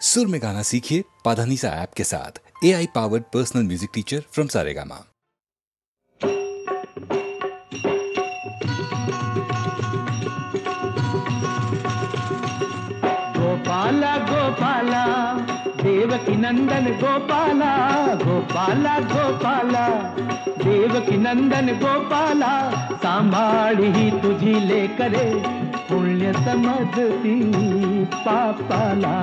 सुर में गाना सीखिए पाधानीसा ऐप के साथ। AI powered personal music teacher from Saregama. Gopala Gopala Devaki Nandan Gopala, Gopala Gopala Devaki Nandan Gopala, सांभाळी ही तुझी लेकरे पुण्य समजती पापाला।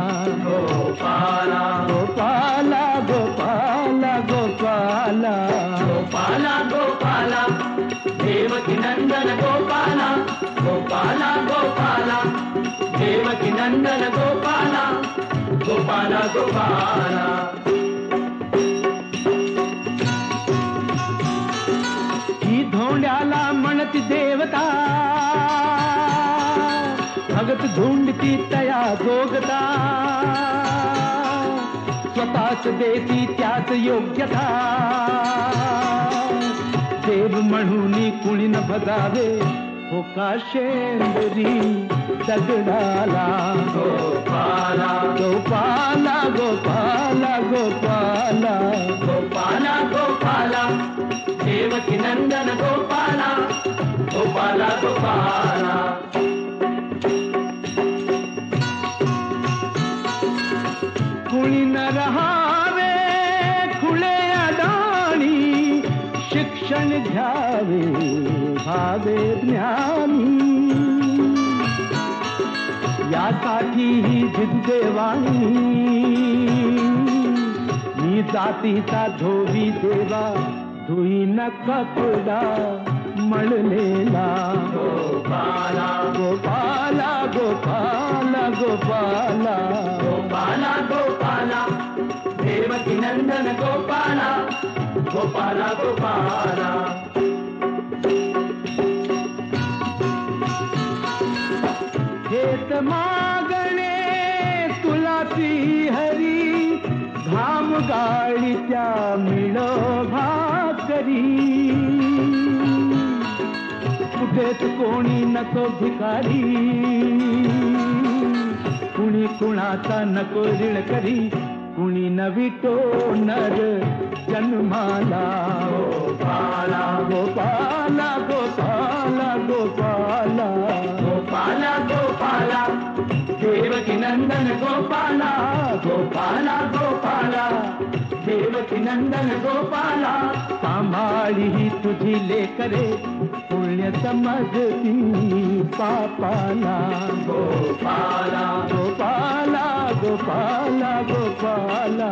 गोपाला गोपाला गोपाला गोपाला गोपाला गोपाला देवकी नंदन गोपाला, गोपाला गोपाला देवकी नंदन गोपाला, गोपाला गोपाला। ही धोंड्याला म्हणती देवता, भगत धुंडती तया जोगता, स्वतःच देती त्याच योग्यता, देव म्हणून कुणी न भगावे हो का शेंदरी दगडाला। गोपाला गोपाला गोपाला गोपाला गोपाला गोपाला देवकी नंदन गोपाला, गोपाला गोपाला। कुणी न रहावे खुले अडाणी, शिक्षण घ्यावे भावे ज्ञानी, यासाठी ही जिद्देवाणी मी जातीचा धोबी देवा, धुई न कपडा मळलेला। गोपाला गोपाला गोपाला गोपाला गोपाला गोपाला देवकी नंदन गोपाला, गोपाला गोपाला। हेत मागणे तुला ती हरी, घाम गाळीच्या मिळो भाकरी, कुठेच कोणी नको भिकारी, कुणी कुणाचा नको ऋण करी, कुणी नवितो नर जन्माला। गोपाला गोपाला गोपाला गोपाला गोपाला गोपाला देवकी नंदन गोपाला, गोपाला गोपाला देवकी नंदन गोपाला, सांभाळी ही तुझी लेकरे पुण्य समजती पापाला। गोपाला गोपाला गोपाला गोपाला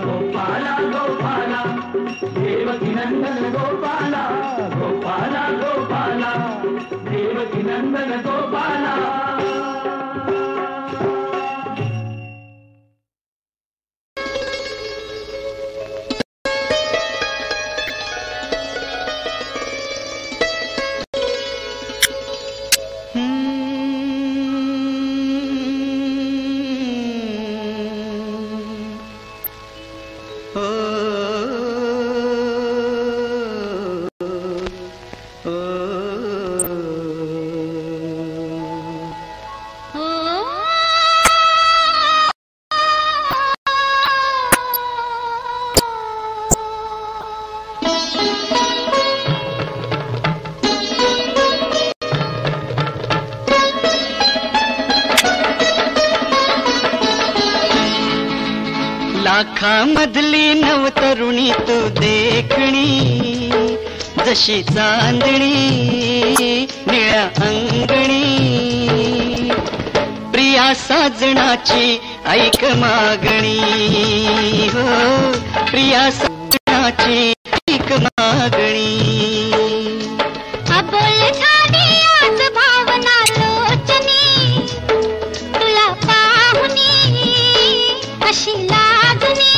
गोपाला गोपाला देवकी नंदन गोपाला, गोपाला गोपाला देवकी नंदन गोपाला। लाखामधली नवतरुणी तू देखणी, जशी चांदणी निळ्या अंगणी, प्रिया साजणाची ऐक मागणी, हो प्रिया साजणाची ऐक मागणी। अबोल झाली आज भावना लोचनी, तुला पाहुनी अशी लागणी,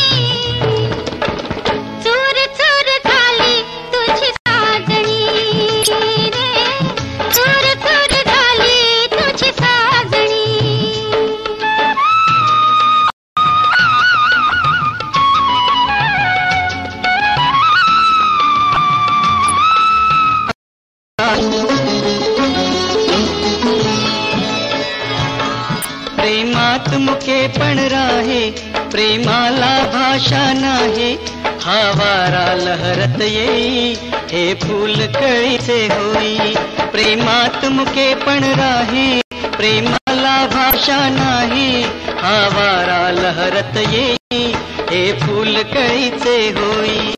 चूर चूर झाली तुझी साजणी रे, चूर चूर झाली तुझी साजणी। आहे, प्रेमाला भाषा नाही, हा वारा लहरत येई, हे फूल कळीचे होई. प्रेमात मुके पण राही, प्रेमाला भाषा नाही, हा वारा लहरत येई, हे फूल कळीचे होई.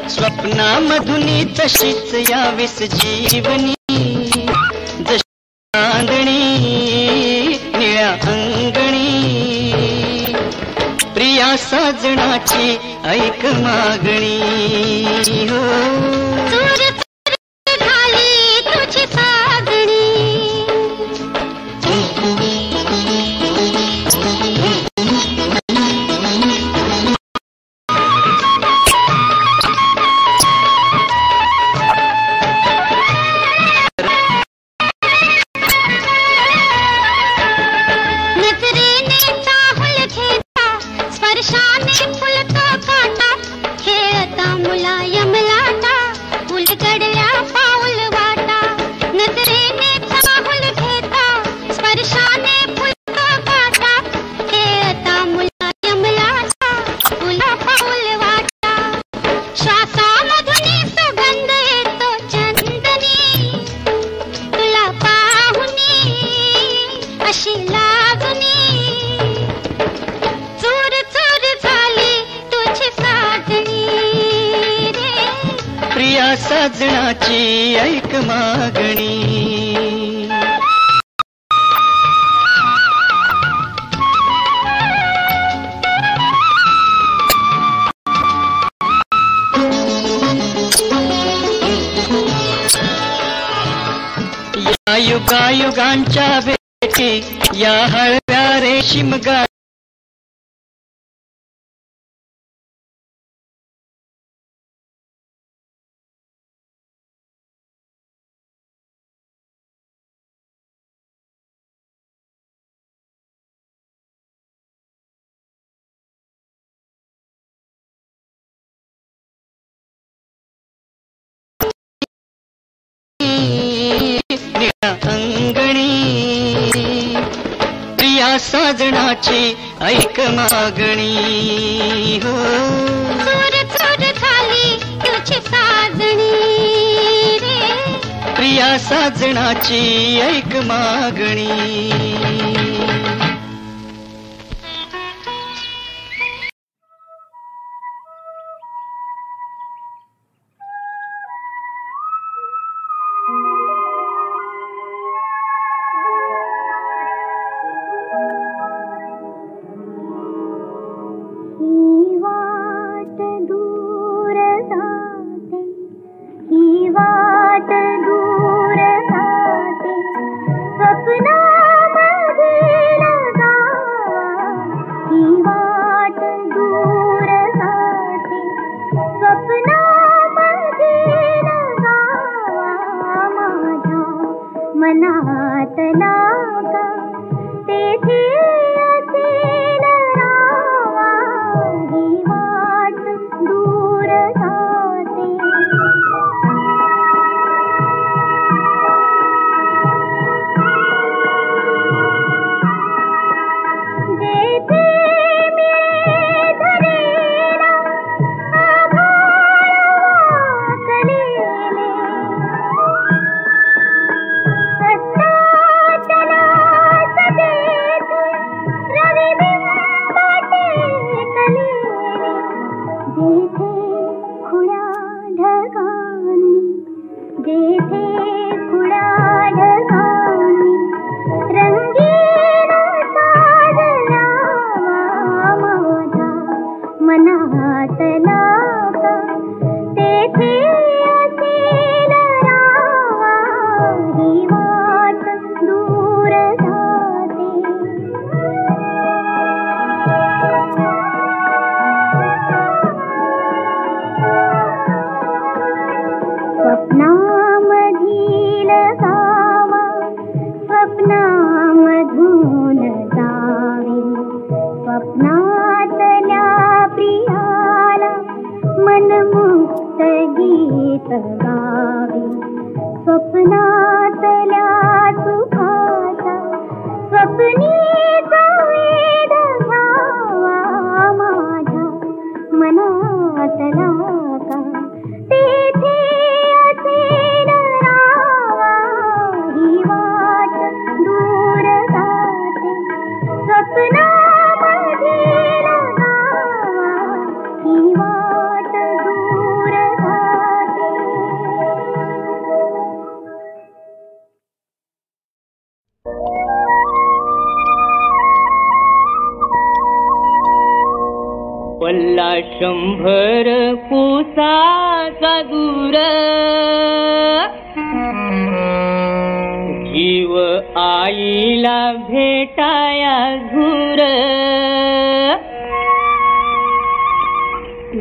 स्वप्नामधुनी तशीच यावीस जीवनी, जशी चांदणी निळ्या अंगणी. प्रिया साजणाची ऐक मागणी हो. चूर चूर झाली तुझी साजणी. साजणाची ऐक मागणी. या युगायुगांच्या भेटी, या हळव्या रेशीम गा अंगणी. प्रिया साजणाची ऐक मागणी हो. चूर चूर झाली तुझी साजणी रे. प्रिया साजणाची ऐक मागणी. स्वप्नी वेध घ्यावा भेटला का तेथे असेल रावा ही वाट दूर जाते स्वप्नामध्ये लगावा ही वाट दूर जाते. पल्ला 100 कोसाचा दूर जीव आईला भेटाया झुर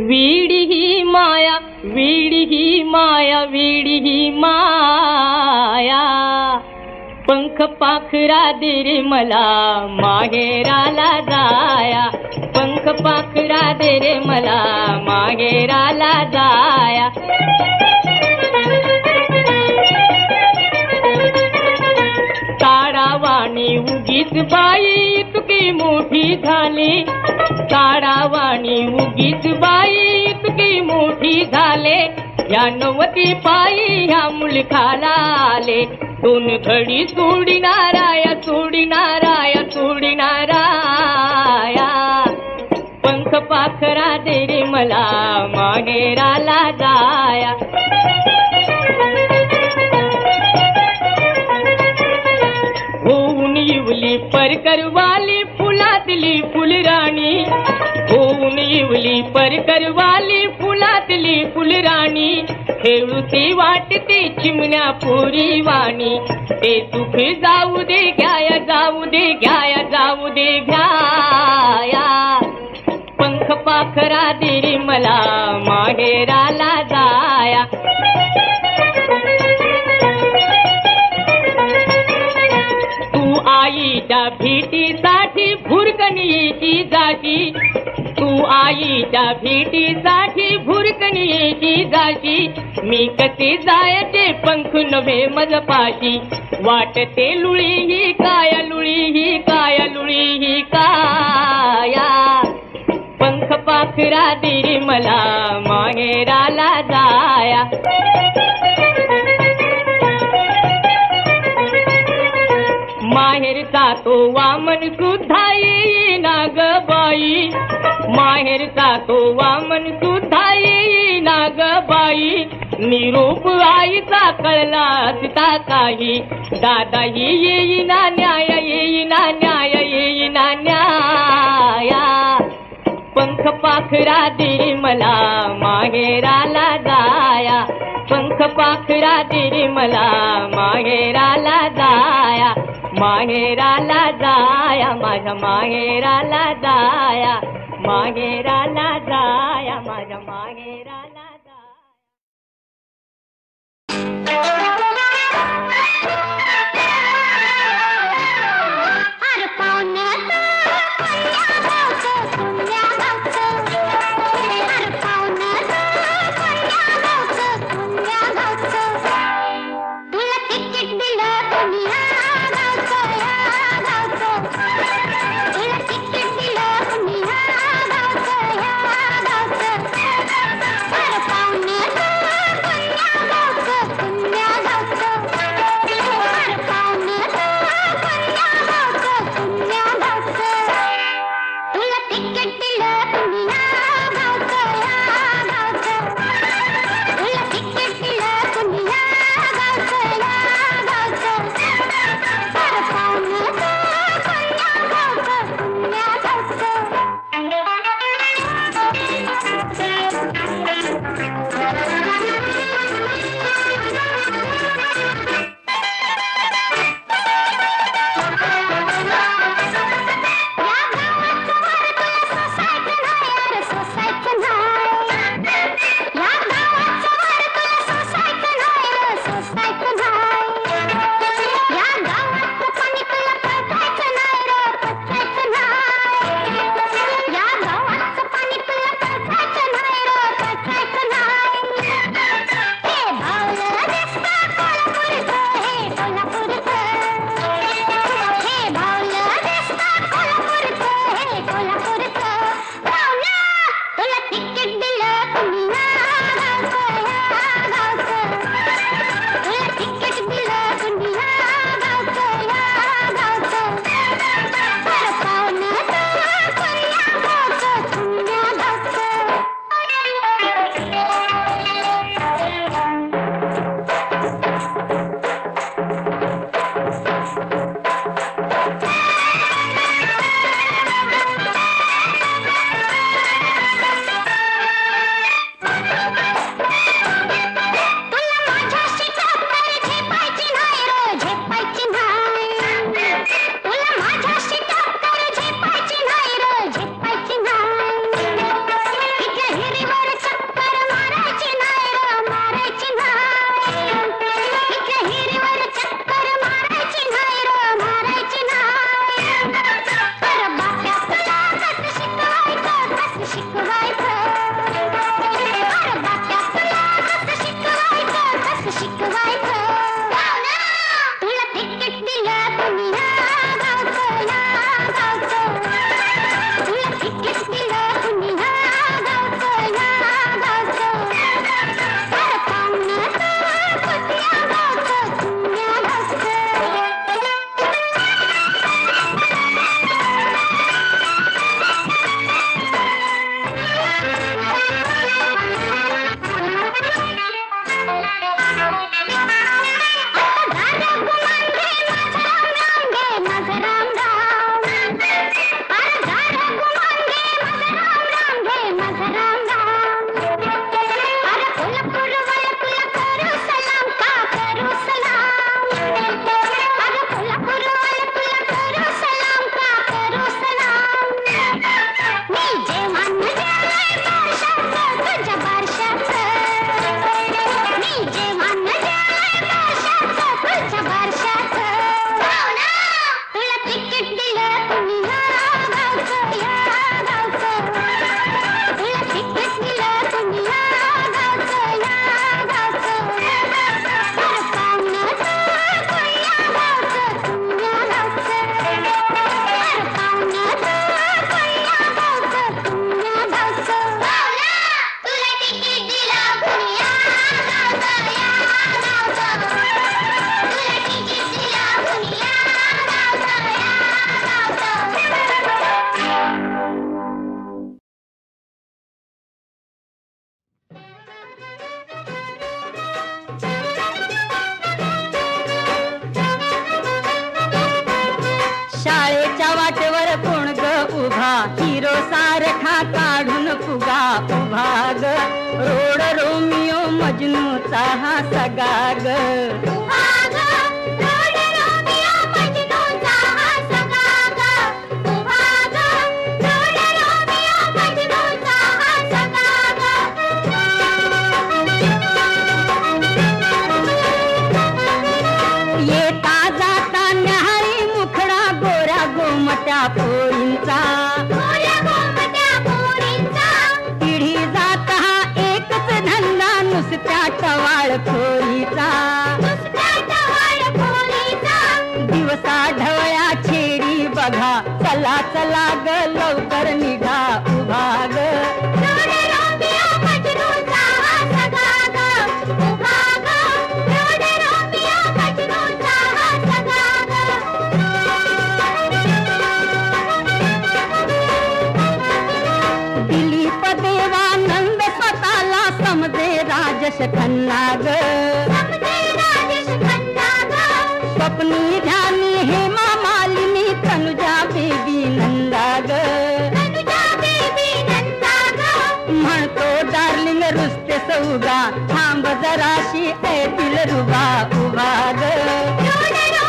वीडी ही माया वीडी ही माया वीडी ही माया पंख पाखरा दे रे मला माहेराला जाया पंख पाखरा दे रे मला माहेराला जाया. तारावाणी उगीच बाई इतकी मोठी झाली तारावाणी उगीच बाई इतकी मोठी झाले ह्या 90 पायी ह्या मुलखाला आले 2 घडी सोडिनाराया सोडिनाराया सोडिनाराया पंख पाखरा दे रे मला माहेराला जाया. होऊन येवली परकरवाली फुलातली फुलराणी होऊन येवली परकरवाली फुलातली फुलराणी खेळूती वाटते चिमण्या पोरी वाणी ते सुख जाऊ दे घ्याया जाऊ दे घ्याया जाऊ दे घ्याया पंख पाखरा दे रे मला माहेराला जाया. तू आईच्या भेटीसाठी भुरकणीची जाशी तू आईच्या भेटीसाठी भुरकणीची जाशी मी कसे जायचे पंख नव्हे मजपाशी वाटते लुळी ही काया लुळी ही काया लुळी ही काया पंख पाखरा दे रे मला माहेराला जाया. माहेरचा तो वामन सुद्धा येईना ग बाई माहेरचा तो वामन सुद्धा येईना ग बाई निरोप आईचा कळला असता काही दादाही येईना न्याय येईना न्याय येईना न्याया पंख पाखरा दे रे मला माहेराला जाया पंख पाखरा दे रे मला माहेराला जाया माहेराला जाया माझ्या माहेराला जाया माहेराला जाया माझ्या माहेराला रेखा काढून फुगा उभा ग रोड रोमियो मजनूचा हा सगा ग येता जाता न्याहारी मुखडा गोऱ्या गोमट्या पोरींचा पिढी जाता हा एकच धंदा नुसत्या टवाळ खोरीचा दिवसा ढवळ्या छेडी बघा चला चला ग लवकर निघा उभा ग दिलीप देवानंद स्वतःला समजे राजश खन्ना ग स्वप्नी ध्यानी हेमा मालिनी तनुजा बेबी नंदा ग म्हणतो डार्लिंग रुसते सौगा थांब जराशी ऐतील रुबा उभा ग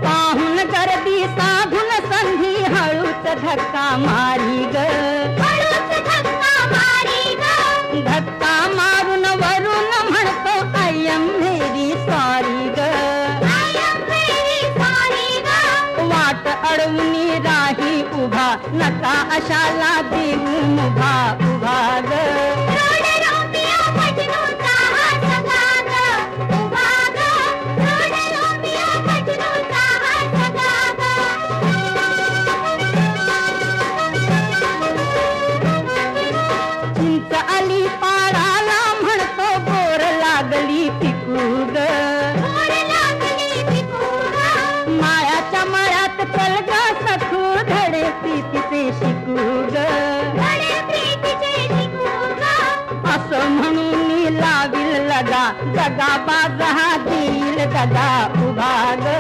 पाहून गर्दी साधून संधी हळूच धक्का मारी ग धक्का मारून वरून म्हणतो आय एम व्हेरी सॉरी ग वाट अडवून राही उभा नका अशाला देऊ मुभा उभा ग चिंच आली पाडाला म्हणतो बोर लागली पिकू ग माळ्याच्या मळ्यात चल ग सखू धडे प्रीतीचे शिकू ग असं म्हणून लावील लगा जगा बाज हा देईल दगा उभा ग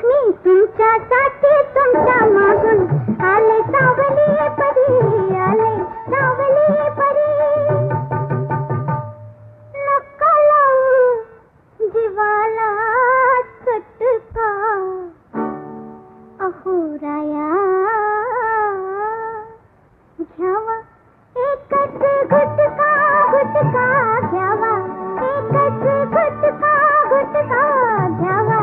मी तुमच्यासाठी तुमच्या मागून आले सावली परी आले सावली परी नका लावू जीवाला चटका अहो राया घ्यावा एकच गुटका घ्यावा एकच गुटका घ्यावा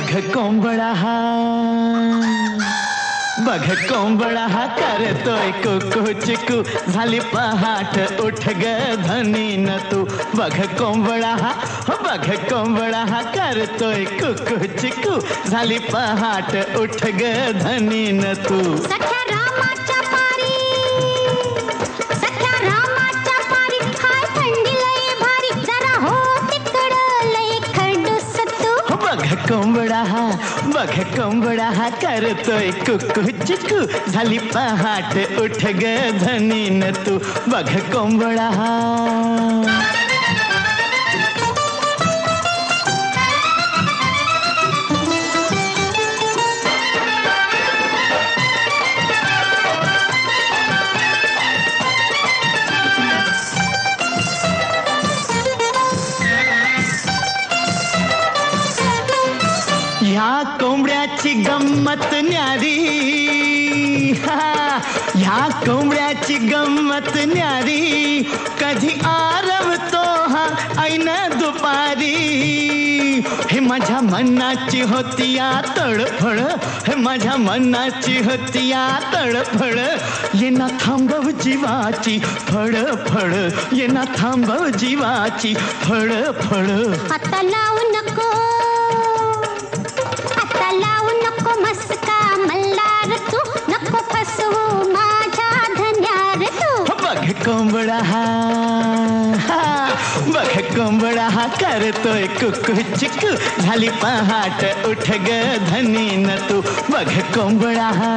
बघ कोंबडा हा, बघ कोंबडा हा करतोय कुकू चिकू, झाली पहाट उठ ग धनीन तू. बघ कोंबडा हा, बघ कोंबडा हा करतोय कुकू चिकू, झाली पहाट उठ ग धनीन तू. सख्या रामाच्या पारी, सख्या रामाच्या पारी, हाय थंडी लय भारी, जरा हो तिकडं लय खडूस तू. बघ कोंबडा हा, बघ कोंबडा हा करतोय कुकू चिकू, झाली पहाट उठ ग धनीन तू. बघ कोंबडा हा. ह्या कोंबड्याची गंमत न्यारी, ह्या कोंबड्याची गंमत न्यारी, कधी आरवतो हा ऐन दुपारी. हे माझ्या मनाची होती या तळफळ, हे माझ्या मनाची होती या तळफळ, ये ना थांबव जीवाची फळ फळ, ये ना थांबव जीवाची फळ फळ. आता लावू नको, आता लावू नको मस्का मल्हार तू, नको फसवू माझ्या धन्यार तू. बघ कोंबडा हा, बघ कोंबडा हा करतोय कुकू चिकू, झाली पहाट उठ ग धनीन तू. बघ कोंबडा हा.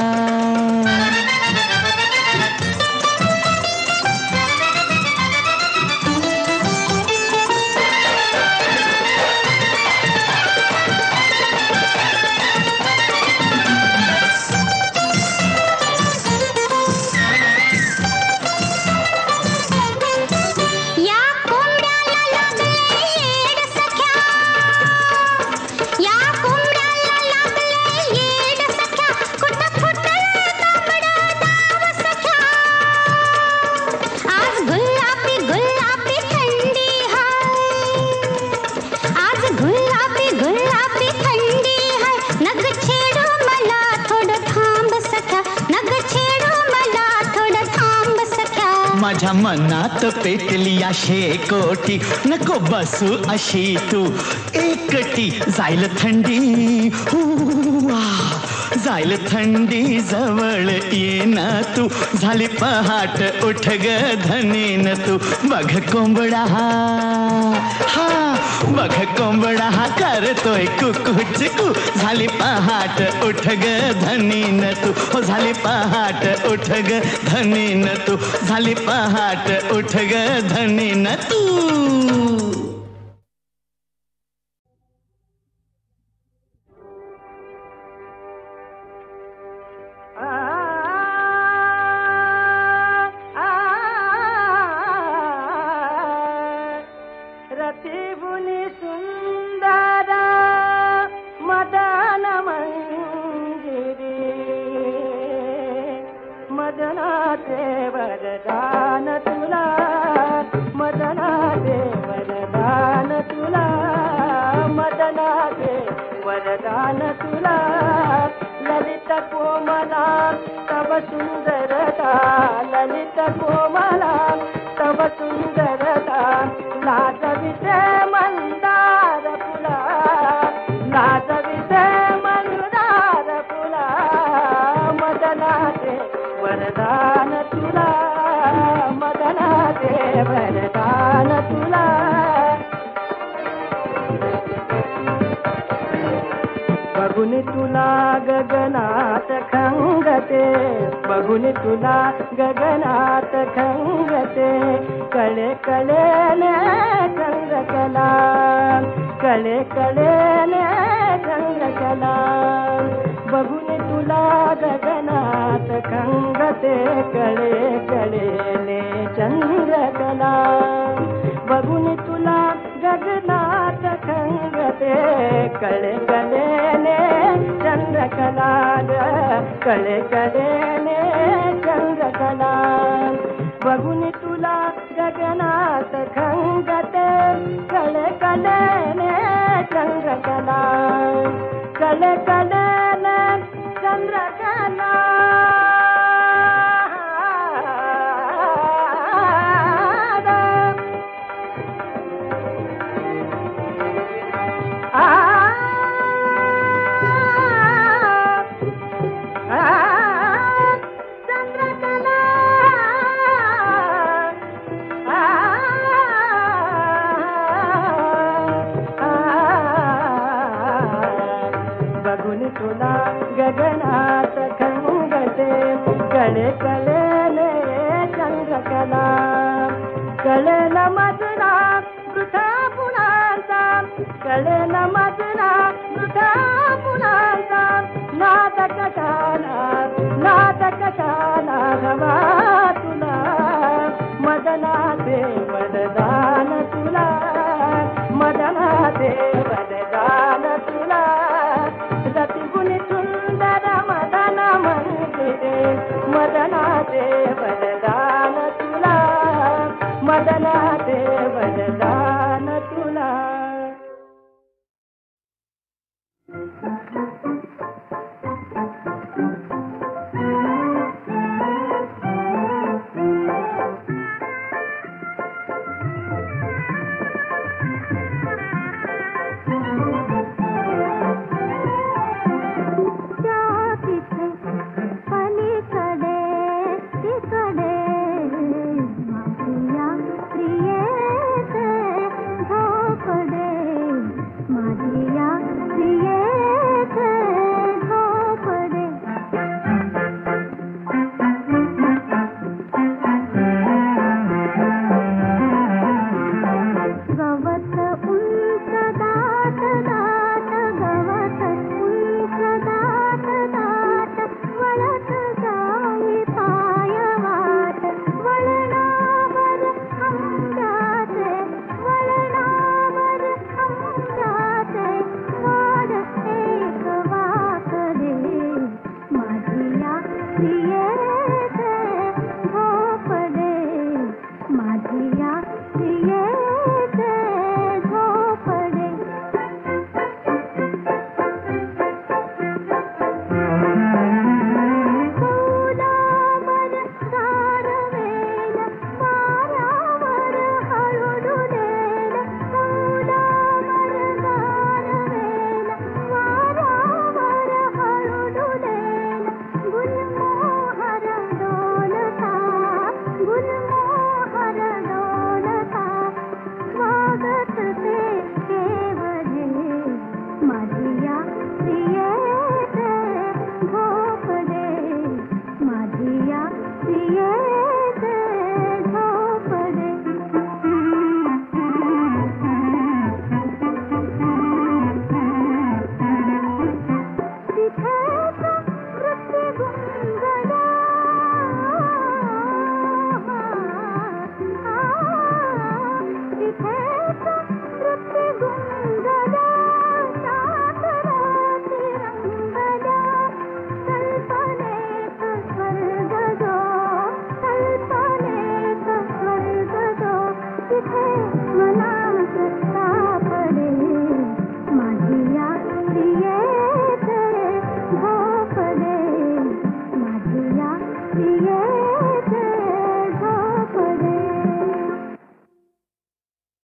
माझ्या मनात पेटली अशे कोटी, नको बसू अशी तू एकटी. जाईल थंडी जाईल थंडी, जवळ येना तू, झाली पहाट उठ ग धनीन तू. बघ कोंबडा हा, बघ कोंबडा हा करतोय कुकू चिकू, झाली पहाट उठ ग धनीन तू. हो झाली पहाट उठ ग धनीन तू, झाली पहाट उठ ग धनीन तू. रतिबुनी सुंदर मदन मंजिरी, मदनाचे वरदान तुला, मदनाचे वरदान तुला, मदनाचे वरदान तुला. ललित कोमला तव सुंदरता, ललित कोमला तव सुंदरता, लाजविते मंदार फुला, लाजविते मंदार फुला. मदनाचे वरदान तुला, मदनाचे वरदान तुला. बघून तुला गगनात खंगते, बघून तुला गगनात खंगते, कळे कळेने चंद्रकला, कळे कळेने चंद्रकला. बघून तुला गगनात खंगते, कळे कळेने चंद्रकला. बघून तुला गगनात खंगते, कळे कळेने चंद्रकला, कळे कळेने चंद्रकला. बघून तुला गगनात खंगते, कळे कळेने चंद्रकला, कले कलेने चंद्रकला तुला गगनात खंगते कळे कलेने चंद्रकला कळे न मजरा वृथा पुणाचा कळे न मजरा वृथा पुणाचा नाटक शाला हवा तुला मदनाचे वरदान तुला मदनाचे वरदान तुला रतिगुणी सुंदर मदन मंदिरे